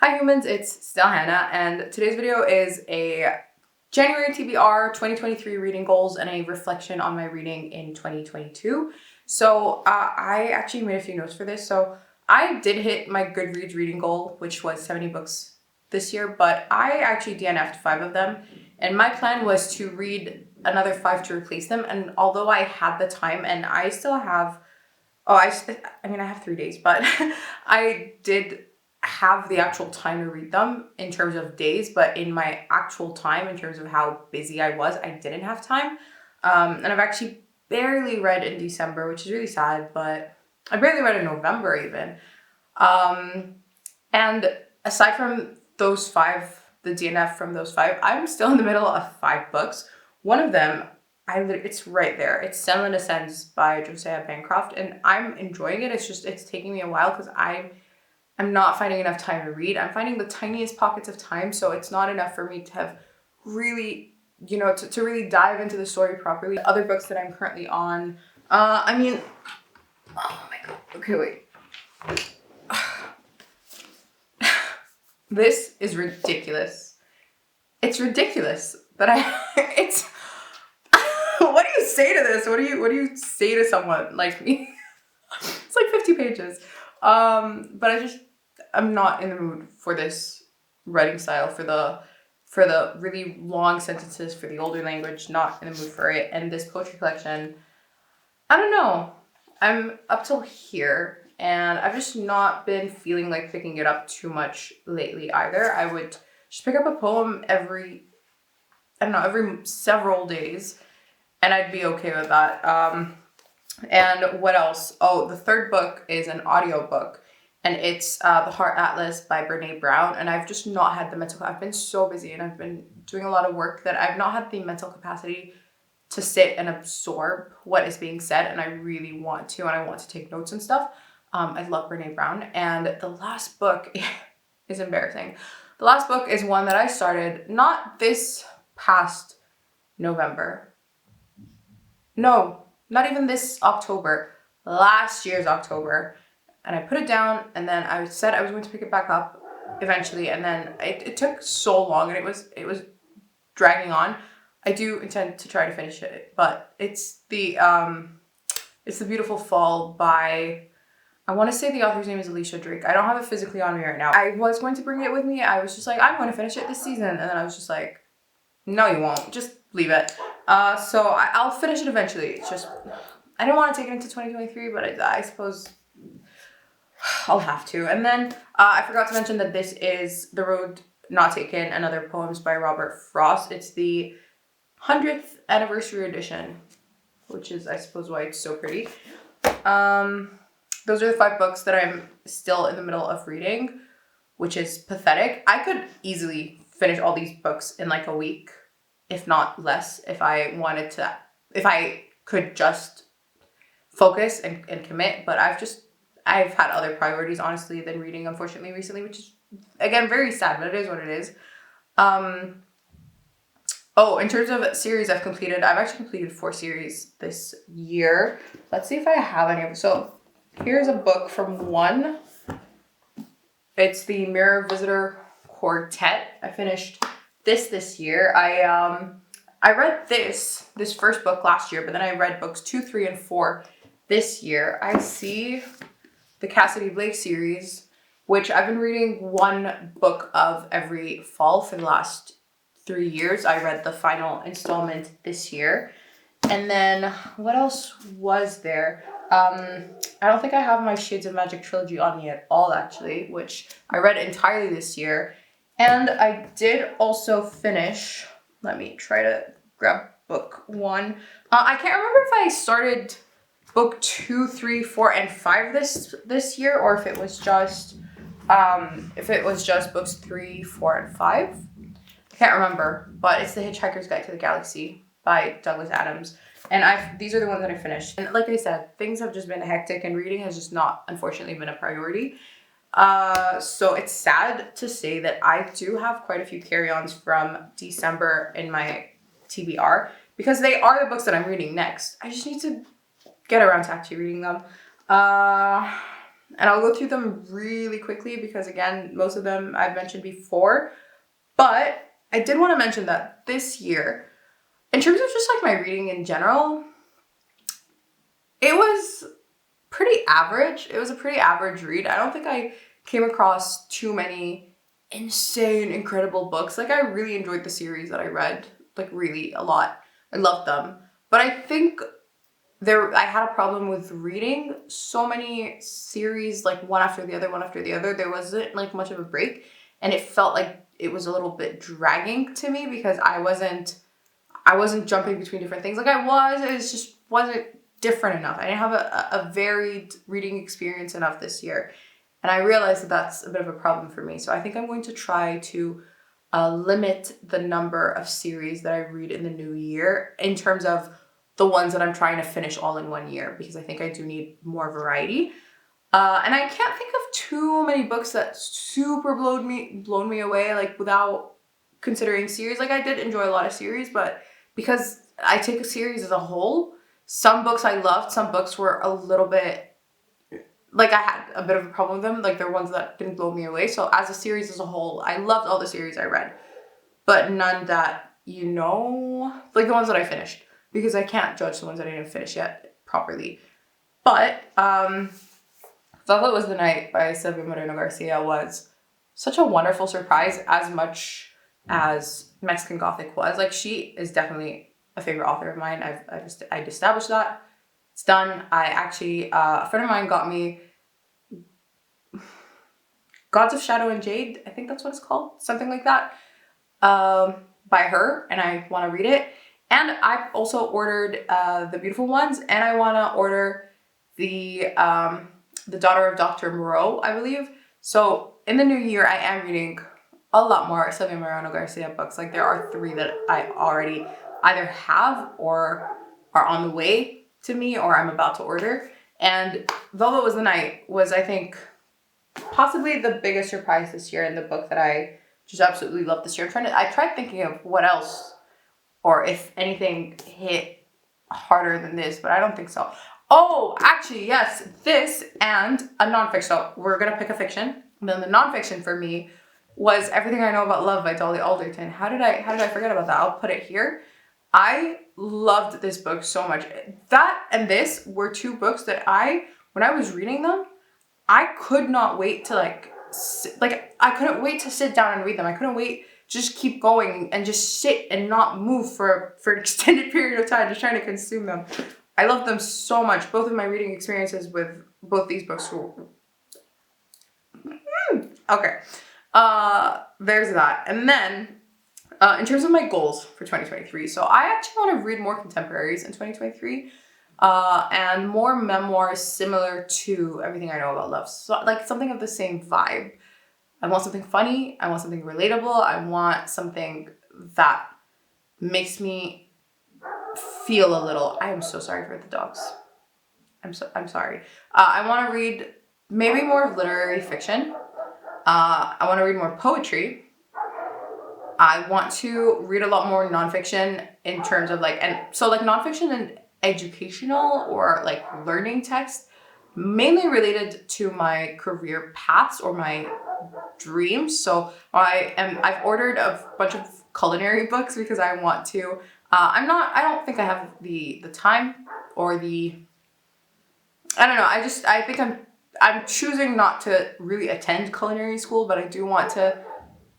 Hi humans, it's still Hannah, and today's video is a January TBR 2023 reading goals and a reflection on my reading in 2022. So I actually made a few notes for this. So I did hit my Goodreads reading goal, which was 70 books this year, but I actually DNF'd 5 of them. And my plan was to read another 5 to replace them. And although I had the time and I still have, I have 3 days, but I did have the actual time to read them in terms of days, but in my actual time, in terms of how busy I was, I didn't have time. And I've actually barely read in December, which is really sad, but I barely read in November even. And aside from those 5, the DNF from those 5, I'm still in the middle of 5 books. One of them, it's right there. It's Senlin Ascends by Josiah Bancroft, and I'm enjoying it. It's taking me a while because I'm not finding enough time to read. I'm finding the tiniest pockets of time, so it's not enough for me to have really, to really dive into the story properly. Other books that I'm currently on, oh my god, okay, wait. This is ridiculous. It's ridiculous that it's, what do you say to this? What do you say to someone like me? It's like 50 pages. But I'm not in the mood for this writing style, for the really long sentences, for the older language, not in the mood for it. And this poetry collection, I don't know. I'm up till here, and I've just not been feeling like picking it up too much lately either. I would just pick up a poem every several days, and I'd be okay with that. And what else? Oh, the third book is an audiobook, and it's The Heart Atlas by Brene Brown. And I've just not had the mental, I've been so busy and I've been doing a lot of work that I've not had the mental capacity to sit and absorb what is being said. And I really want to, and I want to take notes and stuff. I love Brene Brown. And the last book is embarrassing. The last book is one that I started not this past November. No, not even this October, last year's October. And I put it down, and then I said I was going to pick it back up eventually, and then it took so long, and it was dragging on. I do intend to try to finish it, but it's the Beautiful Fall by, I want to say the author's name is Alicia Drake. I don't have it physically on me right now. I was going to bring it with me. I was just like, I'm going to finish it this season, and then I was just like, no, you won't. Just leave it. So I'll finish it eventually. It's just, I don't want to take it into 2023, but I suppose I'll have to. And then I forgot to mention that this is The Road Not Taken and Other Poems by Robert Frost. It's the 100th anniversary edition, which is, I suppose, why it's so pretty. Those are the 5 books that I'm still in the middle of reading, which is pathetic. I could easily finish all these books in like a week, if not less, if I could just focus and commit. But I've had other priorities, honestly, than reading, unfortunately, recently, which is, again, very sad, but it is what it is. In terms of series I've actually completed 4 series this year. Let's see if I have any of them. So here's a book from one. It's the Mirror Visitor Quartet. I finished this year. I read this first book last year, but then I read books 2, 3, and 4 this year. I see the Cassidy Blake series, which I've been reading 1 book of every fall for the last 3 years. I read the final installment this year. And then what else was there? I don't think I have my Shades of Magic trilogy on me at all, actually, which I read entirely this year. And I did also finish, let me try to grab book 1. I can't remember if I started book 2, 3, 4, and 5 this year, or if it was just books 3, 4, and 5. I can't remember, but it's The Hitchhiker's Guide to the Galaxy by Douglas Adams. And these are the ones that I finished. And like I said, things have just been hectic, and reading has just not, unfortunately, been a priority. So it's sad to say that I do have quite a few carry-ons from December in my TBR, because they are the books that I'm reading next. I just need to get around to actually reading them. And I'll go through them really quickly because, again, most of them I've mentioned before. But I did want to mention that this year, in terms of just like my reading in general, it was pretty average. It was a pretty average read. I don't think I came across too many insane, incredible books. Like, I really enjoyed the series that I read, like, really a lot. I loved them. But I think I had a problem with reading so many series, like one after the other, one after the other. There wasn't like much of a break, and it felt like it was a little bit dragging to me because I wasn't jumping between different things. Like, it just wasn't different enough. I didn't have a varied reading experience enough this year. And I realized that that's a bit of a problem for me. So I think I'm going to try to limit the number of series that I read in the new year in terms of the ones that I'm trying to finish all in one year, because I think I do need more variety. And I can't think of too many books that super blown me away, like, without considering series. Like, I did enjoy a lot of series, but because I take a series as a whole, some books I loved, some books were a little bit, like, I had a bit of a problem with them. Like, they're ones that didn't blow me away. So as a series as a whole, I loved all the series I read, but none that, like the ones that I finished, because I can't judge the ones that I didn't finish yet properly. But Velvet Was the Night by Silvia Moreno Garcia was such a wonderful surprise, as much as Mexican Gothic was. Like, she is definitely a favorite author of mine. I established that. It's done. I actually, a friend of mine got me Gods of Shadow and Jade. I think that's what it's called. Something like that. By her, and I want to read it. And I also ordered The Beautiful Ones, and I want to order the Daughter of Dr. Moreau, I believe. So in the new year, I am reading a lot more Silvia Moreno Garcia books. Like, there are 3 that I already either have or are on the way to me, or I'm about to order. And Velvet Was the Night was, I think, possibly the biggest surprise this year, and the book that I just absolutely loved this year. I tried thinking of what else, or if anything hit harder than this, but I don't think so. Oh, actually, yes, this and a nonfiction. So we're gonna pick a fiction. And then the nonfiction for me was Everything I Know About Love by Dolly Alderton. How did I forget about that? I'll put it here. I loved this book so much. That and this were 2 books that when I was reading them, I could not wait to I couldn't wait to sit down and read them. I couldn't wait, just keep going and just sit and not move for an extended period of time, just trying to consume them. I loved them so much. Both of my reading experiences with both these books were... Okay. There's that. And then, in terms of my goals for 2023, so I actually want to read more contemporaries in 2023. And more memoirs similar to Everything I Know About Love. So, like, something of the same vibe. I want something funny. I want something relatable. I want something that makes me feel a little... I am so sorry for the dogs. I'm sorry. I want to read maybe more of literary fiction. I want to read more poetry. I want to read a lot more nonfiction in terms of nonfiction and educational or like learning text, mainly related to my career paths or my dreams. So I've ordered a bunch of culinary books because I want to. I don't think I have the time or I don't know. I think I'm choosing not to really attend culinary school, but I do want to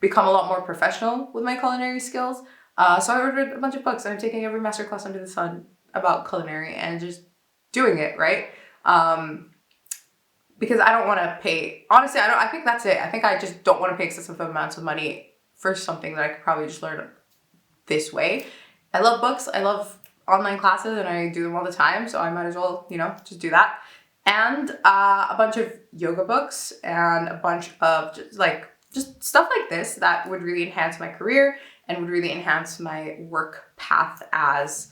become a lot more professional with my culinary skills. So I ordered a bunch of books, and I'm taking every masterclass under the sun about culinary and just doing it, right? Because I don't want to pay, honestly, I think that's it. I think I just don't want to pay excessive amounts of money for something that I could probably just learn this way. I love books. I love online classes, and I do them all the time. So I might as well, just do that. And a bunch of yoga books and a bunch of just stuff like this that would really enhance my career and would really enhance my work path as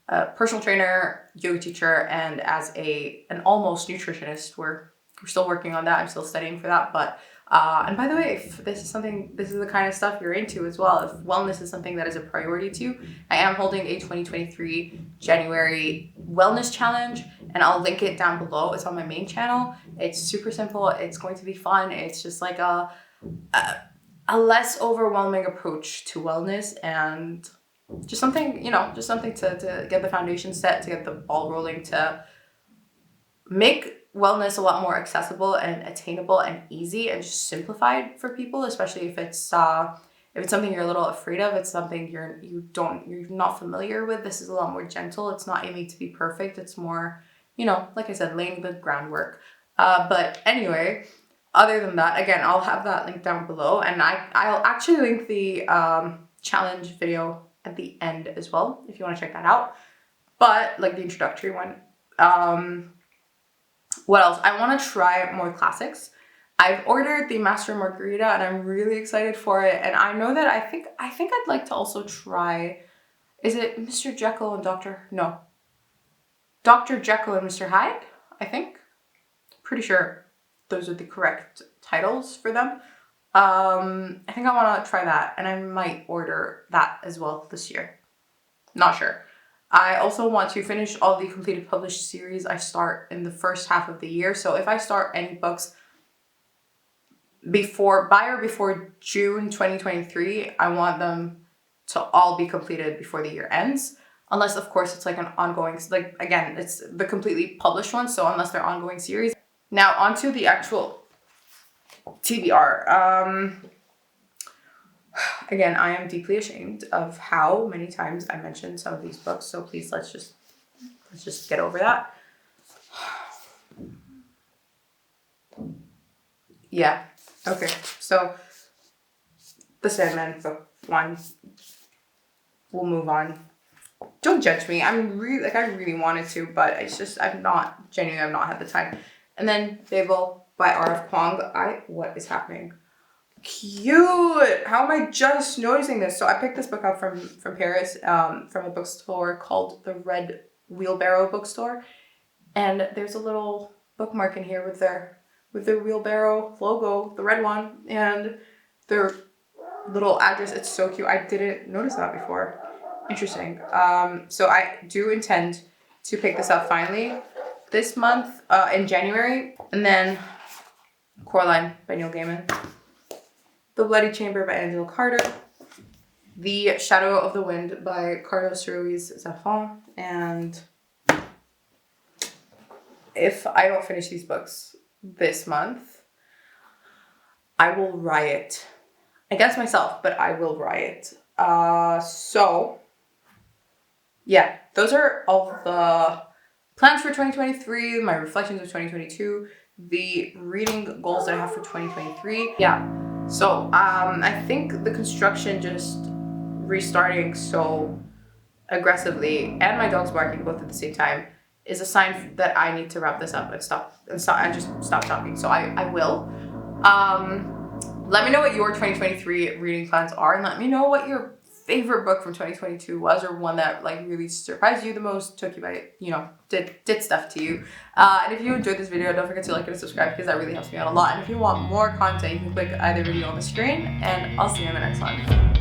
a personal trainer, yoga teacher, and as an almost nutritionist. We're still working on that. I'm still studying for that. But and by the way, if this is the kind of stuff you're into as well, if wellness is something that is a priority to you, I am holding a 2023 January wellness challenge, and I'll link it down below. It's on my main channel, It's super simple. It's going to be fun. It's just like a less overwhelming approach to wellness, and just something, just something to get the foundation set, to get the ball rolling, to make wellness a lot more accessible and attainable and easy and just simplified for people, especially if it's something you're a little afraid of, it's something you're not familiar with. This is a lot more gentle. It's not aiming to be perfect. It's more, like I said, laying the groundwork. But anyway, other than that, again, I'll have that link down below, and I'll actually link the challenge video at the end as well if you want to check that out. But like the introductory one. What else? I want to try more classics. I've ordered the Master Margarita and I'm really excited for it. And I know that I think I'd like to also try, is it Mr. Jekyll and Dr. Jekyll and Mr. Hyde, I think. Pretty sure those are the correct titles for them. I think I want to try that, and I might order that as well this year. Not sure. I also want to finish all the completed published series I start in the first half of the year. So if I start any books before June 2023, I want them to all be completed before the year ends. Unless, of course, it's like an ongoing, like, again, it's the completely published one. So unless they're ongoing series. Now onto the actual TBR. Again, I am deeply ashamed of how many times I mentioned some of these books. So please, let's just get over that. Yeah. Okay. So The Sandman book 1. We'll move on. Don't judge me. I really wanted to, but it's just, I've not had the time. And then Babel by R.F. Kuang. What is happening? Cute! How am I just noticing this? So I picked this book up from Paris, from a bookstore called the Red Wheelbarrow Bookstore. And there's a little bookmark in here with their wheelbarrow logo, the red one, and their little address. It's so cute. I didn't notice that before. Interesting. So I do intend to pick this up finally this month, in January. And then Coraline by Neil Gaiman. The Bloody Chamber by Angela Carter. The Shadow of the Wind by Carlos Ruiz Zafón. And if I don't finish these books this month, I will riot. Against myself, but I will riot. So, yeah, those are all the plans for 2023, my reflections of 2022, the reading goals that I have for 2023. Yeah. So, I think the construction just restarting so aggressively and my dog's barking both at the same time is a sign that I need to wrap this up and just stop talking. So I will. Let me know what your 2023 reading plans are, and let me know what your favorite book from 2022 was, or one that like really surprised you the most, took you by, did stuff to you. And if you enjoyed this video, don't forget to like and subscribe, because that really helps me out a lot. And if you want more content, you can click either video on the screen, and I'll see you in the next one.